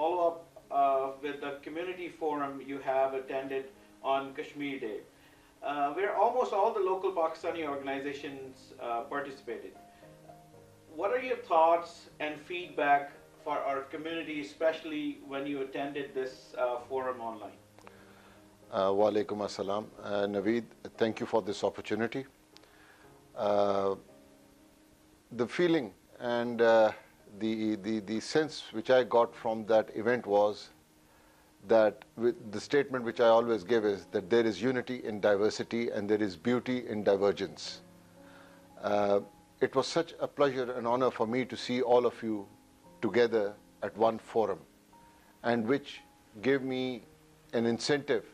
follow up with the community forum you have attended on Kashmir Day, where almost all the local Pakistani organizations participated. What are your thoughts and feedback for our community, especially when you attended this forum online? Wa alaikum assalam. Naveed, thank you for this opportunity. The feeling and the sense which I got from that event was that the statement which I always give is that there is unity in diversity and there is beauty in divergence. It was such a pleasure and honor for me to see all of you together at one forum, and which gave me an incentive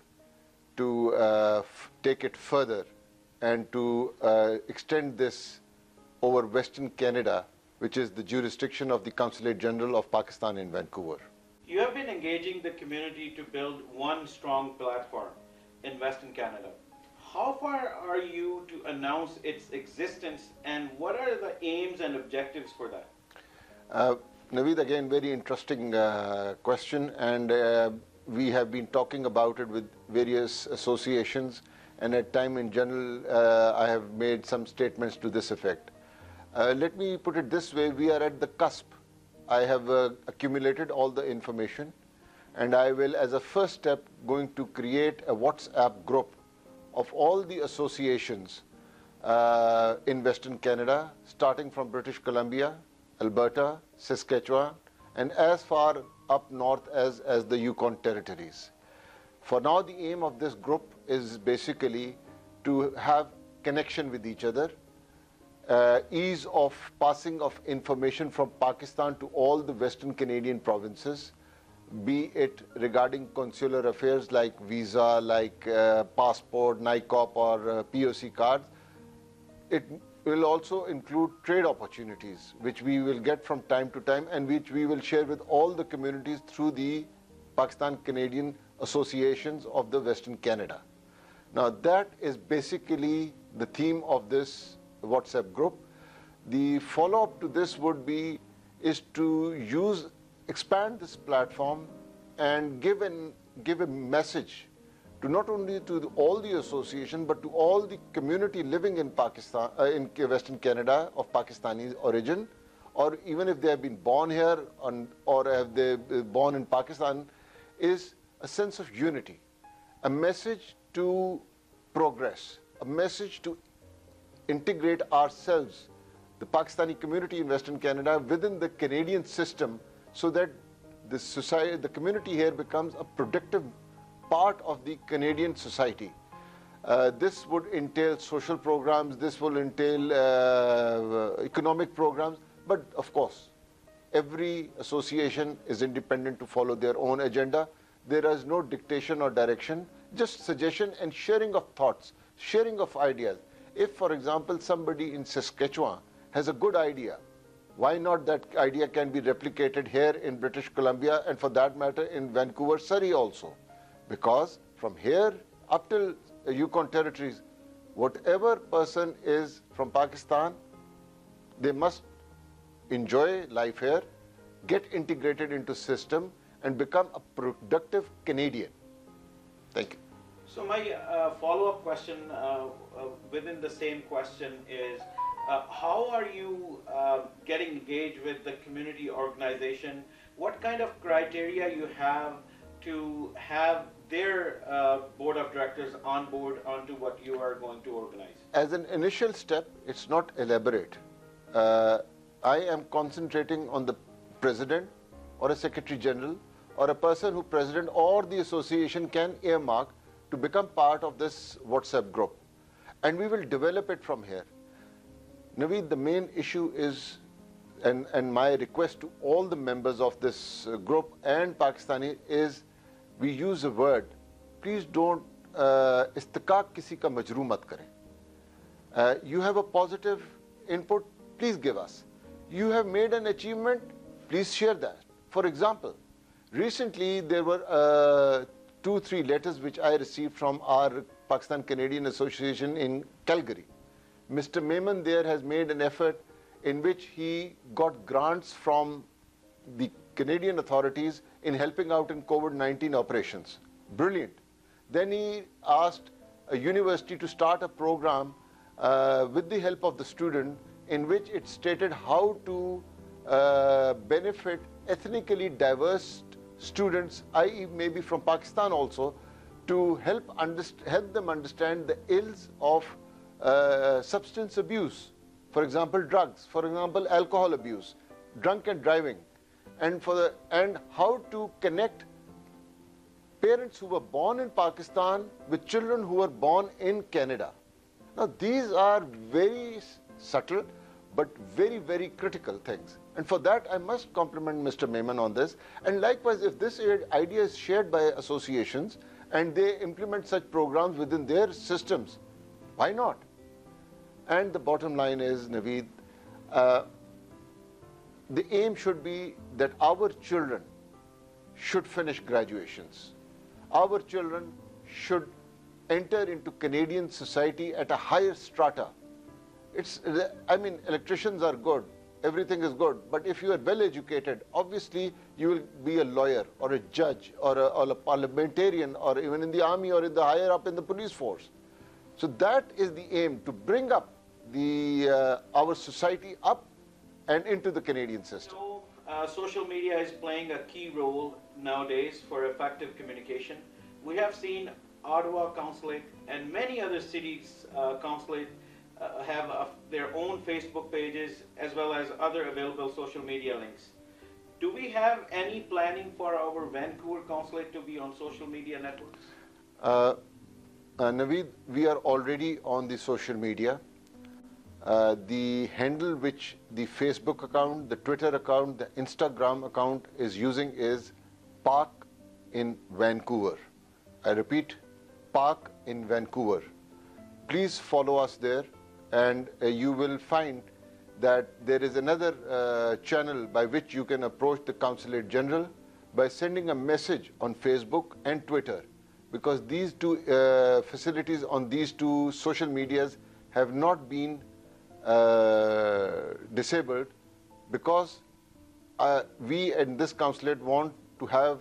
to take it further and to extend this over Western Canada, which is the jurisdiction of the Consulate General of Pakistan in Vancouver. You have been engaging the community to build one strong platform in Western Canada. How far are you to announce its existence, and what are the aims and objectives for that? Naveed, again, very interesting question, and we have been talking about it with various associations, and at time in general I have made some statements to this effect. Let me put it this way: we are at the cusp. I have accumulated all the information, and I will, as a first step, going to create a WhatsApp group of all the associations in Western Canada, starting from British Columbia, Alberta, Saskatchewan, and as far up north as the Yukon territories. For now, the aim of this group is basically to have connection with each other, ease of passing of information from Pakistan to all the Western Canadian provinces, be it regarding consular affairs like visa, like passport, NICOP or POC cards. It will also include trade opportunities, which we will get from time to time and which we will share with all the communities through the Pakistan Canadian associations of the Western Canada. Now that is basically the theme of this WhatsApp group. The follow-up to this would be is to expand this platform and give a message to not only to all the association but to all the community living in Pakistan, in Western Canada of Pakistani origin, or even if they have been born here or have they been born in Pakistan, is a sense of unity, a message to progress, a message to integrate ourselves, the Pakistani community in Western Canada, within the Canadian system, so that the society, the community here becomes a productive part of the Canadian society. This would entail social programs, this will entail economic programs, but of course, every association is independent to follow their own agenda. There is no dictation or direction, just suggestion and sharing of thoughts, sharing of ideas. If, for example, somebody in Saskatchewan has a good idea, why not that idea can be replicated here in British Columbia and for that matter in Vancouver, Surrey also? Because from here up till Yukon territories, whatever person is from Pakistan, they must enjoy life here, get integrated into system and become a productive Canadian. Thank you. So my follow-up question within the same question is, how are you getting engaged with the community organization? What kind of criteria you have to have their board of directors on board onto what you are going to organize? As an initial step, it's not elaborate. I am concentrating on the president or a secretary general or a person who president or the association can earmark to become part of this WhatsApp group. And we will develop it from here. Naveed, the main issue is, and my request to all the members of this group and Pakistani is, we use a word, please don't istihqaq kisi ka majroo mat kare. You have a positive input, please give us. You have made an achievement, please share that. For example, recently there were 2-3 letters which I received from our Pakistan Canadian Association in Calgary. Mr. Mehman there has made an effort in which he got grants from the Canadian authorities in helping out in COVID-19 operations. Brilliant. Then he asked a university to start a program with the help of the student, in which it stated how to benefit ethnically diverse students, i.e. maybe from Pakistan also, to help them understand the ills of substance abuse. For example, drugs, for example, alcohol abuse, drunk and driving, and how to connect parents who were born in Pakistan with children who were born in Canada. Now, these are very subtle but very, very critical things. And for that, I must compliment Mr. Memon on this. And likewise, if this idea is shared by associations and they implement such programs within their systems, why not? And the bottom line is, Naveed, the aim should be that our children should finish graduations. Our children should enter into Canadian society at a higher strata. Electricians are good, everything is good, but if you are well educated, obviously you will be a lawyer or a judge or a parliamentarian, or even in the army or in the higher up in the police force. So that is the aim, to bring up our society up and into the Canadian system. So, social media is playing a key role nowadays for effective communication. We have seen Ottawa Consulate and many other cities' consulate have their own Facebook pages as well as other available social media links. Do we have any planning for our Vancouver Consulate to be on social media networks? Naveed, we are already on the social media. The handle which the Facebook account, the Twitter account, the Instagram account is using is Park in Vancouver. I repeat, Park in Vancouver. Please follow us there, and you will find that there is another channel by which you can approach the Consulate General by sending a message on Facebook and Twitter, because these two facilities on these two social medias have not been disabled, because we in this consulate want to have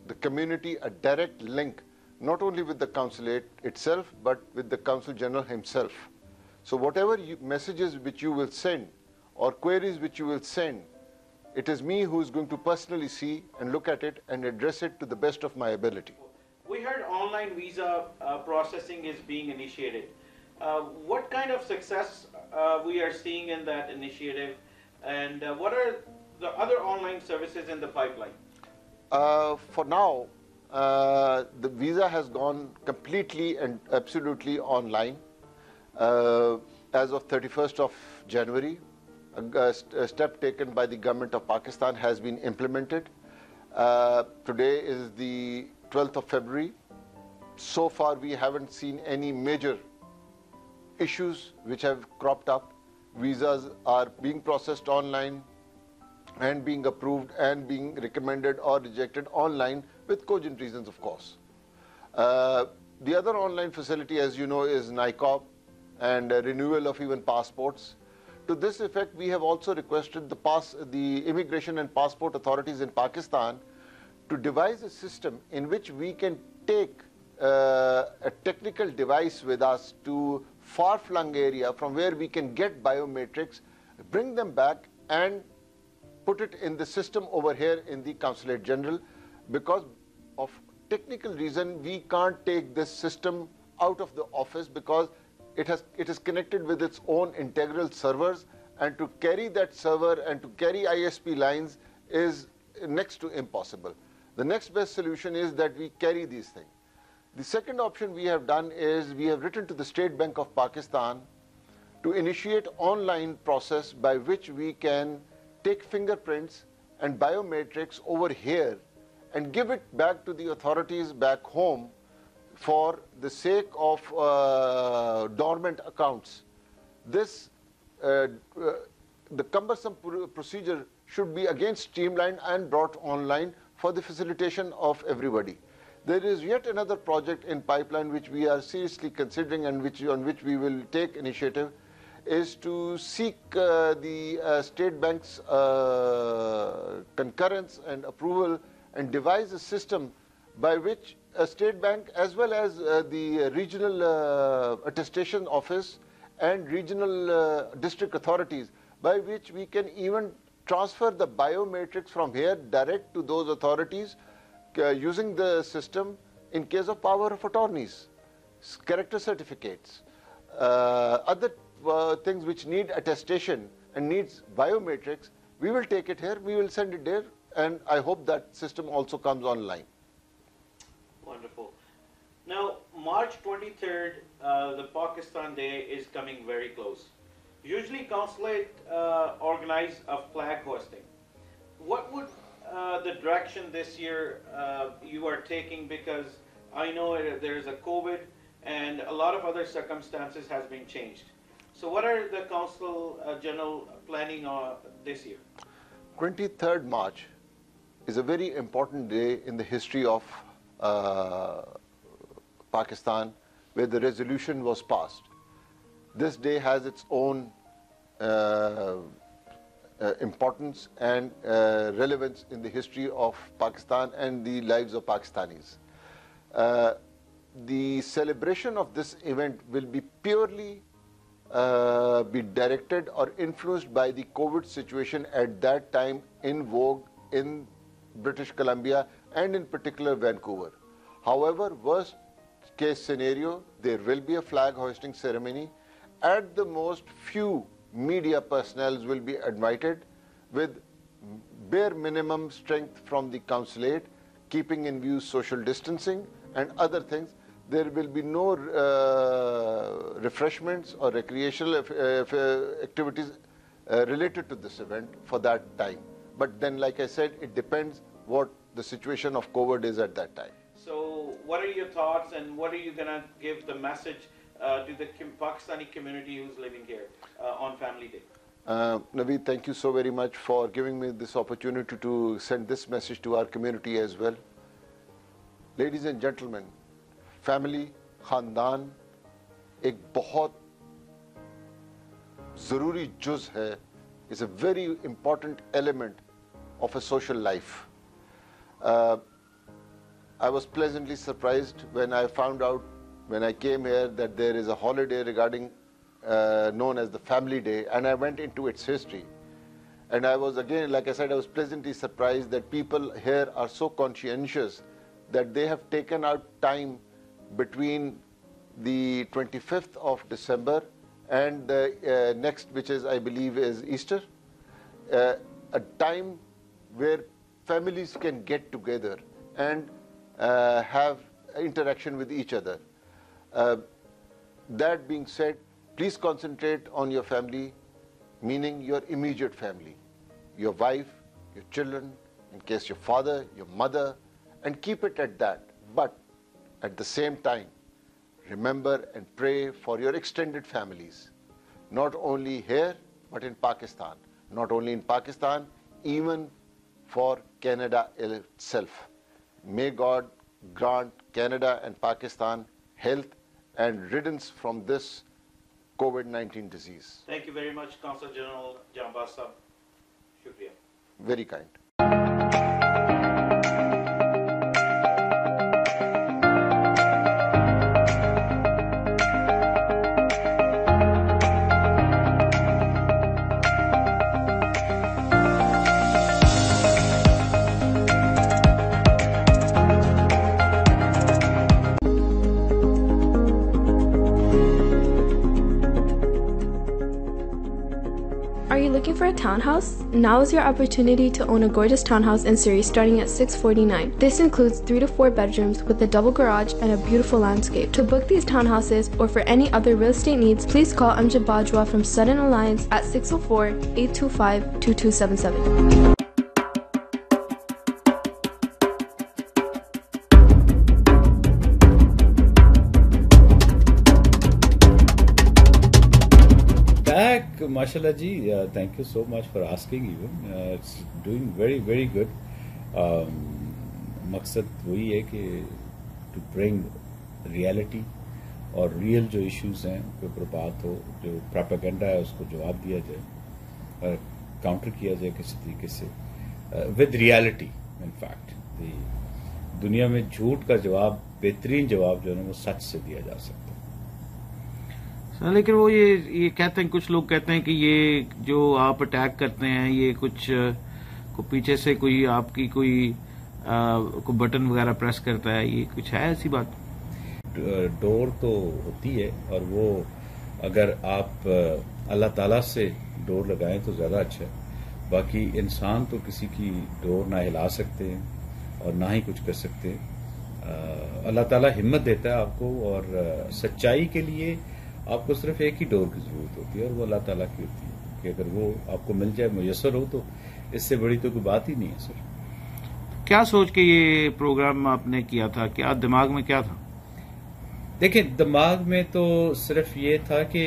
the community a direct link, not only with the consulate itself, but with the Consul General himself. So whatever messages which you will send or queries which you will send, it is me who is going to personally see and look at it and address it to the best of my ability. We heard online visa processing is being initiated. What kind of success we are seeing in that initiative, and what are the other online services in the pipeline? For now, the visa has gone completely and absolutely online. As of 31st of January, a step taken by the government of Pakistan has been implemented. Today is the 12th of February. So far, we haven't seen any major issues which have cropped up. Visas are being processed online and being approved and being recommended or rejected online with cogent reasons, of course. The other online facility, as you know, is NICOP and renewal of even passports. To this effect, we have also requested the immigration and passport authorities in Pakistan to devise a system in which we can take a technical device with us to far-flung area from where we can get biometrics, bring them back and put it in the system over here in the Consulate General. Because of technical reason, we can't take this system out of the office, because it is connected with its own integral servers, and to carry that server and to carry ISP lines is next to impossible. The next best solution is that we carry these things. The second option we have done is we have written to the State Bank of Pakistan to initiate online process by which we can take fingerprints and biometrics over here and give it back to the authorities back home for the sake of dormant accounts. This, the cumbersome procedure should be again streamlined and brought online for the facilitation of everybody. There is yet another project in pipeline which we are seriously considering and on which we will take initiative, is to seek the State Bank's concurrence and approval and devise a system by which a State Bank as well as the regional attestation office and regional district authorities, by which we can even transfer the biometrics from here direct to those authorities using the system in case of power of attorneys, character certificates, other things which need attestation and needs biometrics. We will take it here, we will send it there, and I hope that system also comes online. Wonderful. Now, March 23rd, the Pakistan Day is coming very close. Usually consulate organize a flag hosting. What would the direction this year you are taking, because I know there is a COVID and a lot of other circumstances has been changed. So what are the Consul General planning this year? 23rd March is a very important day in the history of Pakistan, where the resolution was passed. This day has its own importance and relevance in the history of Pakistan and the lives of Pakistanis. The celebration of this event will be purely be directed or influenced by the COVID situation at that time in vogue in British Columbia and in particular Vancouver. However, worst case scenario, there will be a flag hoisting ceremony. At the most, few media personnel will be invited with bare minimum strength from the consulate, keeping in view social distancing and other things. There will be no refreshments or recreational activities related to this event for that time. But then, like I said, it depends what the situation of COVID is at that time. So what are your thoughts, and what are you going to give the message to the Pakistani community who's living here on Family Day? Naveed, thank you so very much for giving me this opportunity to send this message to our community as well. Ladies and gentlemen, family, خاندان ایک بہت ضروری جز ہے. It's a very important element of a social life. I was pleasantly surprised when I found out, when I came here, that there is a holiday regarding known as the Family Day, and I went into its history. And I was, again, like I said, I was pleasantly surprised that people here are so conscientious that they have taken out time between the 25th of December and the next, which is, I believe, is Easter, a time where families can get together and have interaction with each other. That being said, please concentrate on your family, meaning your immediate family, your wife, your children, in case your father, your mother, and keep it at that. But at the same time, remember and pray for your extended families, not only here, but in Pakistan. Not only in Pakistan, even for Canada itself. May God grant Canada and Pakistan health and riddance from this COVID-19 disease. Thank you very much, Consul General Jambaz Sahab. Shukriya. Very kind. Are you looking for a townhouse? Now is your opportunity to own a gorgeous townhouse in Surrey starting at $649. This includes 3 to 4 bedrooms with a double garage and a beautiful landscape. To book these townhouses or for any other real estate needs, please call Amjad Bajwa from Sudden Alliance at 604-825-2277. MashaAllah ji, thank you so much for asking even. It's doing very, very good. مقصد وہی ہے کہ to bring reality اور real جو issues ہیں ان کے اوپر بات ہو, جو پراپیگنڈا ہے اس کو جواب دیا جائے اور کاؤنٹر کیا جائے کسی طریقے سے ود ریالٹی. ان فیکٹ دنیا میں جھوٹ کا جواب, بہترین جواب جو ہے نا وہ سچ سے دیا جا سکتا ہے. لیکن وہ یہ کہتے ہیں, کچھ لوگ کہتے ہیں کہ یہ جو آپ اٹیک کرتے ہیں یہ کچھ پیچھے سے کوئی آپ کی کوئی بٹن وغیرہ پریس کرتا ہے, یہ کچھ ہے ایسی بات؟ ڈور تو ہوتی ہے, اور وہ اگر آپ اللہ تعالیٰ سے ڈور لگائیں تو زیادہ اچھا ہے. باقی انسان تو کسی کی ڈور نہ ہلا سکتے ہیں اور نہ ہی کچھ کر سکتے ہیں. اللہ تعالیٰ ہمت دیتا ہے آپ کو, اور سچائی کے لیے آپ کو صرف ایک ہی ڈور کی ضرورت ہوتی ہے اور وہ اللہ تعالیٰ کی ہوتی ہے, کہ اگر وہ آپ کو مل جائے, میسر ہو, تو اس سے بڑی تو کوئی بات ہی نہیں ہے. سر کیا سوچ کے یہ پروگرام آپ نے کیا تھا, کیا دماغ میں کیا تھا؟ دیکھیں, دماغ میں تو صرف یہ تھا کہ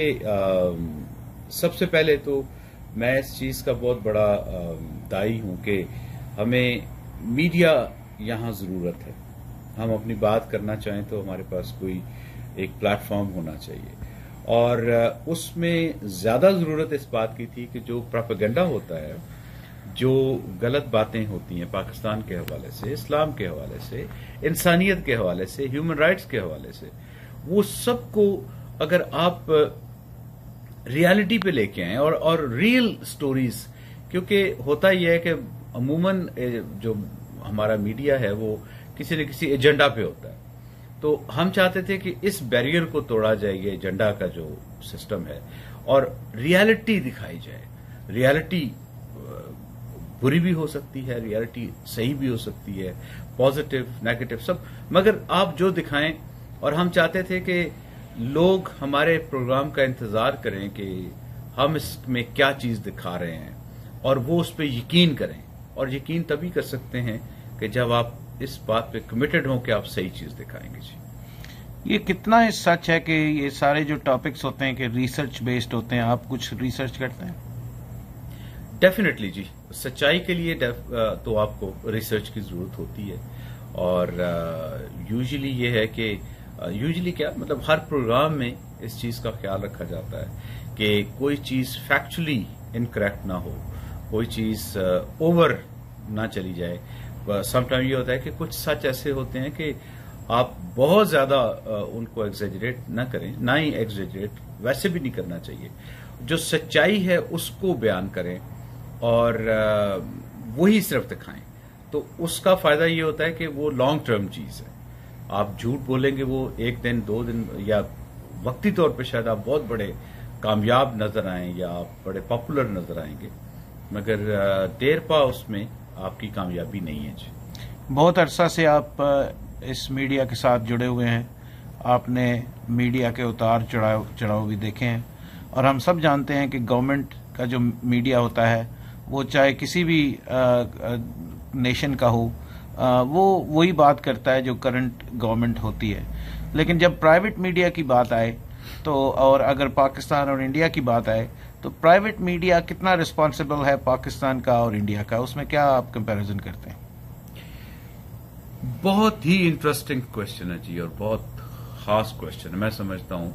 سب سے پہلے تو میں اس چیز کا بہت بڑا داعی ہوں کہ ہمیں میڈیا یہاں ضرورت ہے. ہم اپنی بات کرنا چاہیں تو ہمارے پاس کوئی ایک پلیٹ فارم ہونا چاہیے, اور اس میں زیادہ ضرورت اس بات کی تھی کہ جو پراپیگنڈا ہوتا ہے, جو غلط باتیں ہوتی ہیں پاکستان کے حوالے سے, اسلام کے حوالے سے, انسانیت کے حوالے سے, ہیومن رائٹس کے حوالے سے, وہ سب کو اگر آپ ریالٹی پہ لے کے آئیں اور ریئل سٹوریز, کیونکہ ہوتا یہ ہے کہ عموماً جو ہمارا میڈیا ہے وہ کسی نہ کسی ایجنڈا پہ ہوتا ہے, تو ہم چاہتے تھے کہ اس بیریئر کو توڑا جائے, یہ ایجنڈا کا جو سسٹم ہے, اور ریالٹی دکھائی جائے. ریالٹی بری بھی ہو سکتی ہے, ریالٹی صحیح بھی ہو سکتی ہے, پازیٹو نیگیٹو سب, مگر آپ جو دکھائیں. اور ہم چاہتے تھے کہ لوگ ہمارے پروگرام کا انتظار کریں کہ ہم اس میں کیا چیز دکھا رہے ہیں, اور وہ اس پہ یقین کریں. اور یقین تبھی کر سکتے ہیں کہ جب آپ اس بات پہ کمیٹڈ ہوں کہ آپ صحیح چیز دکھائیں گے. جی, یہ کتنا سچ ہے کہ یہ سارے جو ٹاپکس ہوتے ہیں کہ ریسرچ بیسڈ ہوتے ہیں, آپ کچھ ریسرچ کرتے ہیں؟ ڈیفینیٹلی جی, سچائی کے لیے تو آپ کو ریسرچ کی ضرورت ہوتی ہے. اور یوزلی یہ ہے کہ یوزلی کیا مطلب ہر پروگرام میں اس چیز کا خیال رکھا جاتا ہے کہ کوئی چیز فیکچولی انکریکٹ نہ ہو, کوئی چیز اوور نہ چلی جائے. سم ٹائم یہ ہوتا ہے کہ کچھ سچ ایسے ہوتے ہیں کہ آپ بہت زیادہ ان کو ایگزیجریٹ نہ کریں, نہ ہی ایگزیجریٹ ویسے بھی نہیں کرنا چاہیے. جو سچائی ہے اس کو بیان کریں اور وہی صرف دکھائیں, تو اس کا فائدہ یہ ہوتا ہے کہ وہ لانگ ٹرم چیز ہے. آپ جھوٹ بولیں گے وہ ایک دن دو دن یا وقتی طور پہ شاید آپ بہت بڑے کامیاب نظر آئیں یا آپ بڑے پاپولر نظر آئیں گے, مگر دیر پا اس میں آپ کی کامیابی نہیں ہے. جی, بہت عرصہ سے آپ اس میڈیا کے ساتھ جڑے ہوئے ہیں, آپ نے میڈیا کے اتار چڑھاؤ بھی دیکھے ہیں, اور ہم سب جانتے ہیں کہ گورنمنٹ کا جو میڈیا ہوتا ہے وہ چاہے کسی بھی نیشن کا ہو, وہ وہی بات کرتا ہے جو کرنٹ گورنمنٹ ہوتی ہے. لیکن جب پرائیویٹ میڈیا کی بات آئے تو, اور اگر پاکستان اور انڈیا کی بات آئے تو پرائیویٹ میڈیا کتنا رسپانسبل ہے پاکستان کا اور انڈیا کا, اس میں کیا آپ کمپیریزن کرتے ہیں؟ بہت ہی انٹرسٹنگ کوشچن ہے جی, اور بہت خاص کوشچن ہے. میں سمجھتا ہوں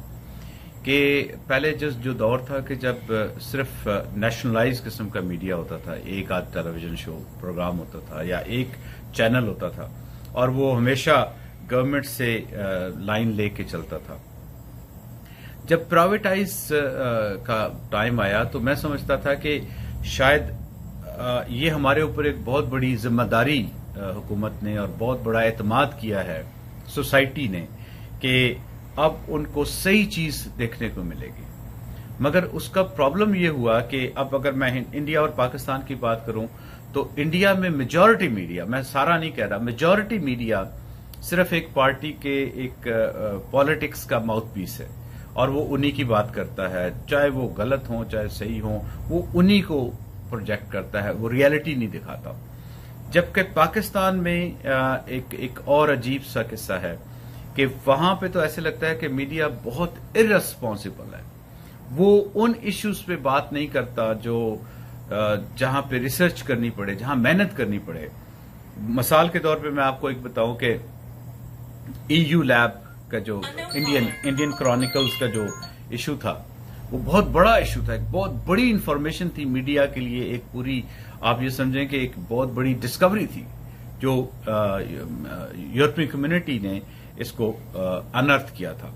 کہ پہلے جو دور تھا کہ جب صرف نیشنلائز قسم کا میڈیا ہوتا تھا, ایک آدھ ٹیلی ویژن شو پروگرام ہوتا تھا یا ایک چینل ہوتا تھا, اور وہ ہمیشہ گورنمنٹ سے لائن لے کے چلتا تھا. جب پرائیویٹائز کا ٹائم آیا تو میں سمجھتا تھا کہ شاید یہ ہمارے اوپر ایک بہت بڑی ذمہ داری حکومت نے اور بہت بڑا اعتماد کیا ہے سوسائٹی نے کہ اب ان کو صحیح چیز دیکھنے کو ملے گی. مگر اس کا پرابلم یہ ہوا کہ اب اگر میں انڈیا اور پاکستان کی بات کروں تو انڈیا میں میجورٹی میڈیا, میں سارا نہیں کہہ رہا, میجورٹی میڈیا صرف ایک پارٹی کے ایک پالیٹکس کا ماؤتھ پیس ہے, اور وہ انہی کی بات کرتا ہے, چاہے وہ غلط ہوں چاہے صحیح ہوں, وہ انہی کو پروجیکٹ کرتا ہے, وہ ریالٹی نہیں دکھاتا. جبکہ پاکستان میں ایک اور عجیب سا قصہ ہے کہ وہاں پہ تو ایسے لگتا ہے کہ میڈیا بہت ارریسپانسبل ہے, وہ ان ایشوز پہ بات نہیں کرتا جو جہاں پہ ریسرچ کرنی پڑے, جہاں محنت کرنی پڑے. مثال کے طور پہ میں آپ کو ایک بتاؤں کہ ای یو لیب का जो इंडियन क्रॉनिकल्स का जो इशू था, वो बहुत बड़ा इशू था, एक बहुत बड़ी इंफॉर्मेशन थी मीडिया के लिए, एक पूरी आप ये समझें कि एक बहुत बड़ी डिस्कवरी थी जो यूरोपियन कम्युनिटी ने इसको अनर्थ किया था।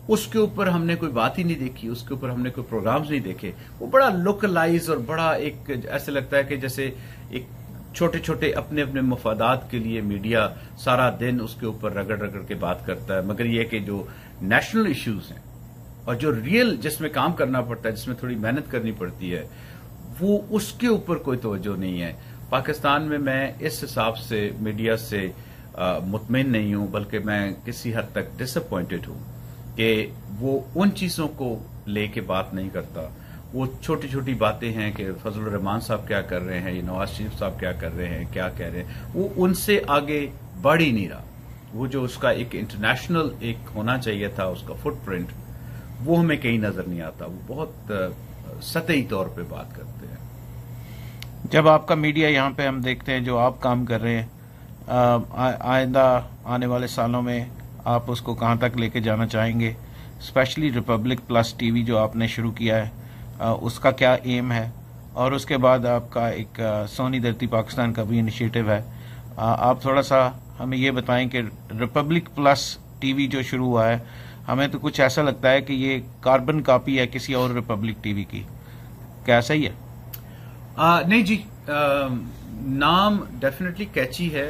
उसके ऊपर हमने कोई बात ही नहीं देखी, उसके ऊपर हमने कोई प्रोग्राम्स नहीं देखे। वो बड़ा लोकलाइज और बड़ा एक ऐसे लगता है कि जैसे एक छोटे छोटे अपने अपने मफादात के लिए मीडिया सारा दिन उसके ऊपर रगड़ रगड़ के बात करता है, मगर ये कि जो नेशनल इश्यूज हैं और जो रियल जिसमें काम करना पड़ता है, जिसमें थोड़ी मेहनत करनी पड़ती है, वो उसके ऊपर कोई तवज्जो नहीं है। पाकिस्तान में मैं इस हिसाब से मीडिया से मुतमिन नहीं हूं, बल्कि मैं किसी हद तक डिसअपॉइंटेड हूं कि वो उन चीजों को लेके बात नहीं करता। वो छोटी छोटी बातें हैं कि फजल रहमान साहब क्या कर रहे हैं, नवाज शरीफ साहब क्या कर रहे हैं, क्या कह रहे हैं, वो उनसे आगे बढ़ ही नहीं रहा। वो जो उसका एक इंटरनेशनल एक होना चाहिए था उसका फुटप्रिंट, वो हमें कहीं नजर नहीं आता। वो बहुत सतही तौर पे बात करते हैं। जब आपका मीडिया यहाँ पे हम देखते हैं जो आप काम कर रहे हैं, आइंदा आने वाले सालों में आप उसको कहाँ तक लेके जाना चाहेंगे? स्पेशली रिपब्लिक प्लस टीवी जो आपने शुरू किया है, उसका क्या एम है? और उसके बाद आपका एक सोनी धरती पाकिस्तान का भी इनिशिएटिव है। आप थोड़ा सा हमें ये बताएं कि रिपब्लिक प्लस टीवी जो शुरू हुआ है, हमें तो कुछ ऐसा लगता है कि ये कार्बन कॉपी है किसी और रिपब्लिक टीवी की, क्या सही है? नहीं जी, नाम डेफिनेटली कैची है,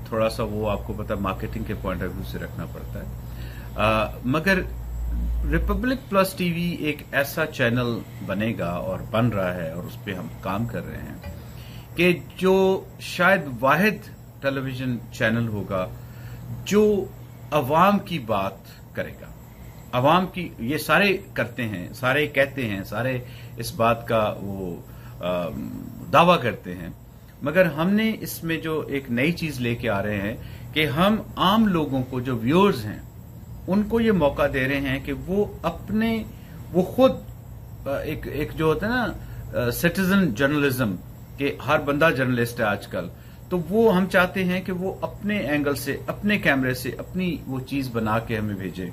थोड़ा सा वो आपको पता मार्केटिंग के पॉइंट ऑफ व्यू से रखना पड़ता है, मगर रिपब्लिक प्लस टीवी एक ऐसा चैनल बनेगा और बन रहा है और उस पर हम काम कर रहे हैं कि जो शायद वाहिद टेलीविजन चैनल होगा जो अवाम की बात करेगा। अवाम की, ये सारे करते हैं, सारे कहते हैं, सारे इस बात का वो दावा करते हैं, मगर हमने इसमें जो एक नई चीज लेके आ रहे हैं कि हम आम लोगों को, जो व्यूअर्स हैं, उनको ये मौका दे रहे हैं कि वो खुद एक जो होता है ना सिटीजन जर्नलिज्म, के हर बंदा जर्नलिस्ट है आजकल, तो वो हम चाहते हैं कि वो अपने एंगल से, अपने कैमरे से अपनी वो चीज बना के हमें भेजे।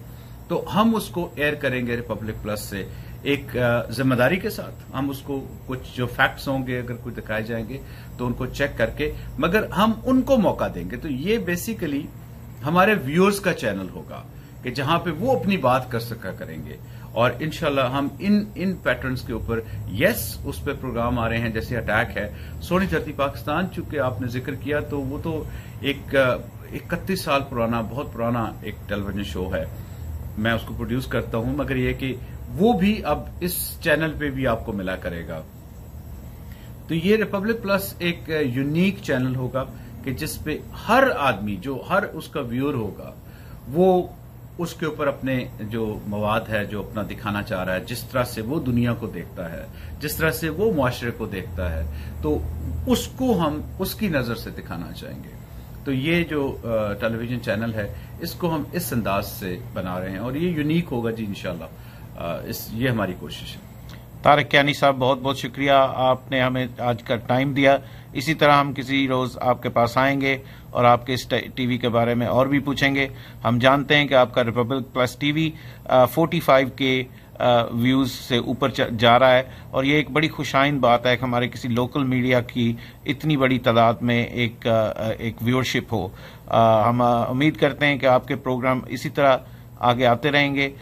तो हम उसको एयर करेंगे रिपब्लिक प्लस से एक जिम्मेदारी के साथ। हम उसको कुछ जो फैक्ट्स होंगे अगर कोई दिखाए जाएंगे तो उनको चेक करके, मगर हम उनको मौका देंगे। तो ये बेसिकली हमारे व्यूअर्स का चैनल होगा कि जहां पे वो अपनी बात कर सका करेंगे। और इंशाल्लाह हम इन पैटर्न्स के ऊपर उस पे प्रोग्राम आ रहे हैं, जैसे अटैक है सोनी धरती पाकिस्तान, चूंकि आपने जिक्र किया, तो वो तो एक 31 साल पुराना, बहुत पुराना एक टेलीविजन शो है। मैं उसको प्रोड्यूस करता हूं, मगर ये कि वो भी अब इस चैनल पे भी आपको मिला करेगा। तो ये रिपब्लिक प्लस एक यूनिक चैनल होगा कि जिसपे हर आदमी, जो हर उसका व्यूअर होगा, वो उसके ऊपर अपने जो मवाद है, जो अपना दिखाना चाह रहा है, जिस तरह से वो दुनिया को देखता है, जिस तरह से वो मुआशरे को देखता है, तो उसको हम उसकी नजर से दिखाना चाहेंगे। तो ये जो टेलीविजन चैनल है, इसको हम इस अंदाज से बना रहे हैं और ये यूनिक होगा जी इंशाल्लाह। ये हमारी कोशिश है। तारिक कियानी साहब, बहुत बहुत शुक्रिया, आपने हमें आज का टाइम दिया। इसी तरह हम किसी रोज आपके पास आएंगे और आपके इस टीवी के बारे में और भी पूछेंगे। हम जानते हैं कि आपका रिपब्लिक प्लस टीवी 45 के व्यूज से ऊपर जा रहा है और ये एक बड़ी खुशाइन बात है कि हमारे किसी लोकल मीडिया की इतनी बड़ी तादाद में एक व्यूअरशिप हो। हम उम्मीद करते हैं कि आपके प्रोग्राम इसी तरह आगे आते रहेंगे।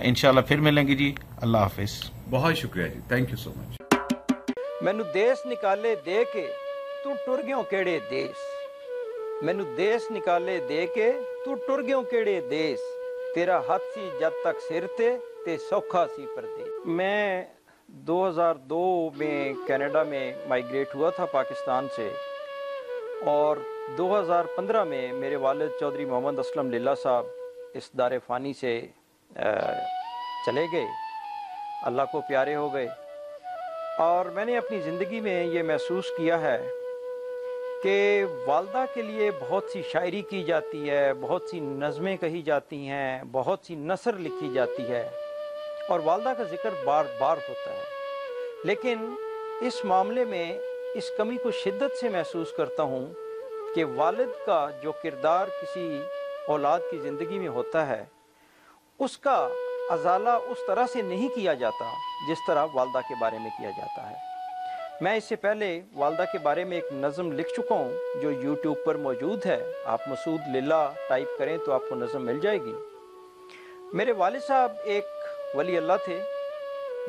इंशाल्लाह फिर मिलेंगे जी। अल्लाह हाफिज। बहुत शुक्रिया जी, थैंक यू सो मच। मैनू देश निकाले दे के तू टुर गयो केड़े देश, मैनू देश निकाले दे के तू टुर गयो केड़े देश, तेरा हाथ सी जब तक सिर ते सौखा सी परदेश। मैं 2002 में कनाडा में माइग्रेट हुआ था पाकिस्तान से, और 2015 में मेरे वालिद चौधरी मोहम्मद असलम लिल्ला साहब इस दारे फ़ानी से चले गए, अल्लाह को प्यारे हो गए। और मैंने अपनी ज़िंदगी में ये महसूस किया है कि वालदा के लिए बहुत सी शायरी की जाती है, बहुत सी नज़में कही जाती हैं, बहुत सी नसर लिखी जाती है और वालदा का जिक्र बार बार होता है, लेकिन इस मामले में इस कमी को शिद्दत से महसूस करता हूँ कि वालिद का जो किरदार किसी औलाद की ज़िंदगी में होता है, उसका अजाला उस तरह से नहीं किया जाता जिस तरह वालदा के बारे में किया जाता है। मैं इससे पहले वालदा के बारे में एक नज़म लिख चुका हूँ जो यूट्यूब पर मौजूद है। आप मसूद लिल्ला टाइप करें तो आपको नज़म मिल जाएगी। मेरे वालिद साहब एक वली अल्लाह थे,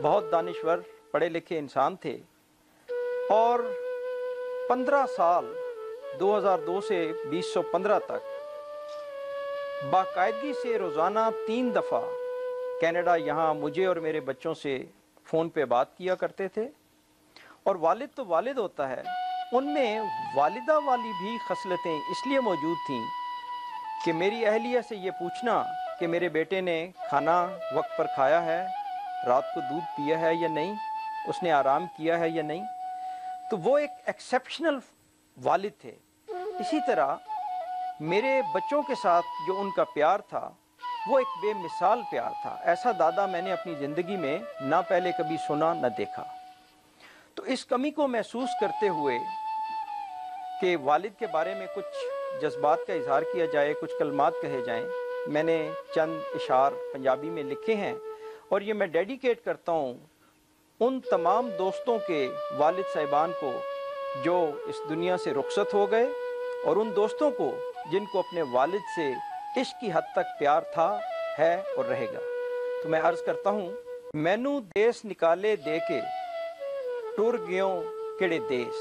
बहुत दानिश्वर पढ़े लिखे इंसान थे, और 15 साल 2002 से 2015 तक बाकायदगी से रोज़ाना 3 दफ़ा कनाडा यहाँ मुझे और मेरे बच्चों से फ़ोन पे बात किया करते थे। और वालिद तो वालिद होता है, उनमें वालिदा वाली भी खसलतें इसलिए मौजूद थीं कि मेरी अहलिया से ये पूछना कि मेरे बेटे ने खाना वक्त पर खाया है, रात को दूध पिया है या नहीं, उसने आराम किया है या नहीं, तो वो एक एक्सेप्शनल वालिद थे। इसी तरह मेरे बच्चों के साथ जो उनका प्यार था वो एक बेमिसाल प्यार था। ऐसा दादा मैंने अपनी ज़िंदगी में ना पहले कभी सुना न देखा। तो इस कमी को महसूस करते हुए कि वालिद के बारे में कुछ जज्बात का इजहार किया जाए, कुछ कलमात कहे जाएं, मैंने चंद इशार पंजाबी में लिखे हैं और ये मैं डेडिकेट करता हूँ उन तमाम दोस्तों के वालिद साहिबान को जो इस दुनिया से रुखसत हो गए, और उन दोस्तों को जिनको अपने वालिद से इश्क की हद तक प्यार था, है और रहेगा। तो मैं अर्ज़ करता हूँ, मैनू देश निकाले दे के टुर गयों किड़े देश,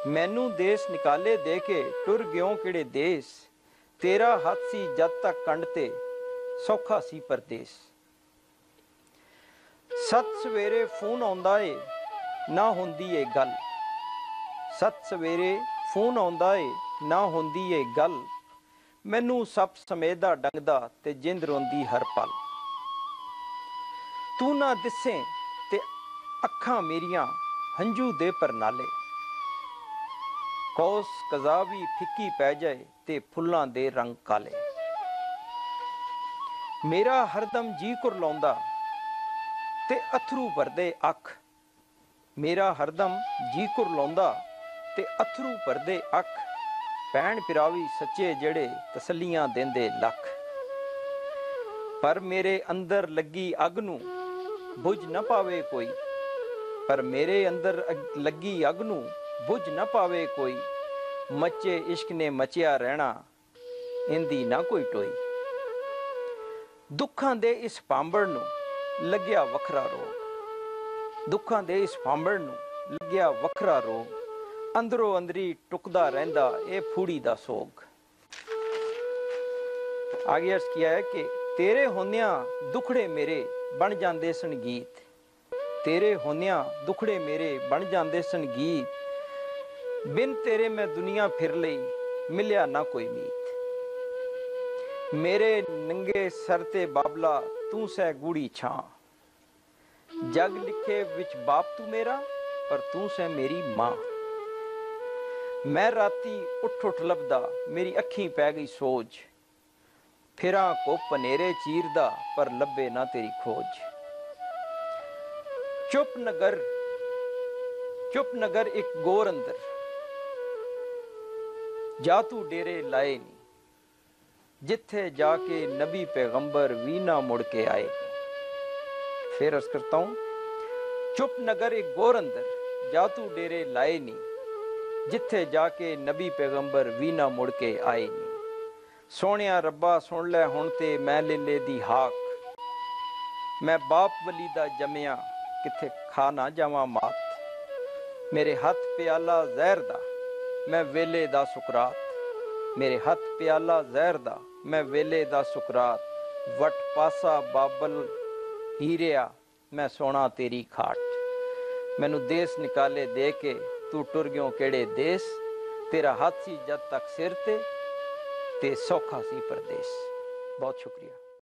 मैनू देश निकाले दे के टुर गयों किड़े देश, तेरा हाथ सी जद तक कंडते सौखा सी परदेस। सत सवेरे फोन आउंदा ए ना हुंदी ए गल, सत सवेरे फोन आउंदा ए ना हुंदी ए गल, मैनू सब समेदा डंगदा ते जिंद रोंदी हर पल। तू ना दिसे ते अखां मेरियां हंजू दे परनाले, कौस कज़ा भी फिक्की पै जाए ते फुल्लां दे रंग काले। मेरा हरदम जी कुरलाउंदा ते अथरू भरदे अख, मेरा हरदम जी कुरलाउंदा ते अथरू भरदे अख, भैन पिरावी सच्चे जड़े तसल्लियां देंदे लख। पर मेरे अंदर लगी अग नू बुझ न पावे कोई, पर मेरे अंदर लगी अग नू बुझ न पावे कोई, मचे इश्क ने मचिया रहना इंदी ना कोई टोई। दुखां दे इस पांबड़ नू लग्या वखरा रोग, दुखां दे इस पांबड़ नू लग्या वखरा रोग, अंदरों अंदरी टुकदा रहंदा ए फूड़ी दा सोग। आगे अर्ज किया है कि तेरे होंदियां दुखड़े मेरे बन जांदे सन गीत, तेरे होंदियां दुखड़े मेरे बन जांदे सन गीत, बिन तेरे मैं दुनिया फिर लई मिलिया ना कोई मीत। मेरे नंगे सर ते बाबला तू सै गूड़ी छां, जग लिखे विच बाप तू मेरा पर तू सै मेरी मां। मैं राती उठ उठ लभदा मेरी अखीं पै गई सोज, फिरां को पनेरे चीरदा पर लभे ना तेरी खोज। चुप नगर एक गोर अंदर, जा तू डेरे लाए नी, जिथे जाके नबी पैगंबर भी ना मुड़ के आए। फिर अर्ज करता हूं, चुप नगर एक गोर अंदर, जा तू डेरे लाए नी, जिथे जाके नबी पैगंबर भी ना मुड़ के आए नी। सोनिया रब्बा सुन लै हुण ते मैं लेले दी हाक, मैं बाप वली दा जमिया किथे खा ना जावां मात। मेरे हथ प्याला जहर दा मैं वेले दा सुकरात, मेरे हथ प्याला जहर दा मैं वेले दा सुकरात। वट पासा बाबल हीरिया मैं सोना तेरी खाट, मैनू देश निकाले दे के तू टुर गयों केड़े देश, तेरा हाथ सी जद तक सिर ते सौखा सी परदेस। बहुत शुक्रिया।